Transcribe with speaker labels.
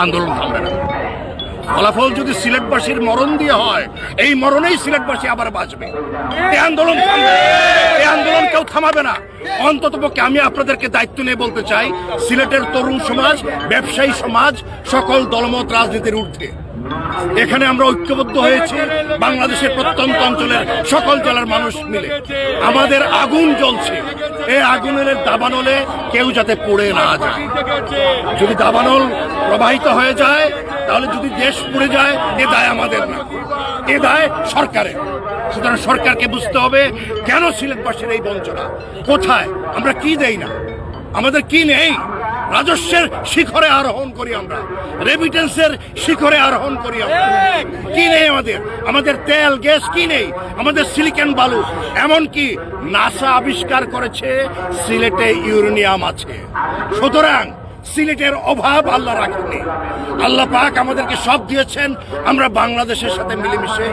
Speaker 1: আন্দোলন থামবে না। ফলাফল যদি সিলেটবাসীর মরণ দিয়ে হয়, এই মরণেই সিলেটবাসী আবার বাঁচবে। এই আন্দোলন থামবে, এই আন্দোলন কেউ থামাবে না। অন্ততপক্ষে আমি আপনাদেরকে দায়িত্ব নিয়ে বলতে চাই, সিলেটের তরুণ সমাজ, ব্যবসায়ী সমাজ সকল দলমত রাজনীতির ঊর্ধ্বে। এখানে আমরা ঐক্যবদ্ধ হয়েছি, বাংলাদেশের প্রত্যন্ত অঞ্চলের সকল জেলার মানুষ মিলে। আমাদের আগুন জ্বলছে, এই আগুনের দাবানলে কেউ যাতে পড়ে না যায়। যদি দাবানল প্রবাহিত হয়ে যায়, তাহলে যদি দেশ পুড়ে যায়, এ দায় আমাদের না, এ দায় সরকারের। সুতরাং সরকারকে বুঝতে হবে কেন সিলেটবাসীর এই বঞ্চনা, কোথায় আমরা কি দেই না, আমাদের কি নেই। রাজস্বের শিখরে আরোহণ করি আমরা, রেমিটেন্সের শিখরে আরোহণ করি আমরা, কি নেই আমাদের? আমাদের তেল গ্যাস কি নেই, আমাদের সিলিকন বালু। এমনকি নাসা আবিষ্কার করেছে সিলেটে ইউরেনিয়াম আছে। সুতরাং সিলেটের অভাব আল্লাহ রাখেননি, আল্লাহ পাক আমাদেরকে সব দিয়েছেন। আমরা বাংলাদেশের সাথে মিলেমিশে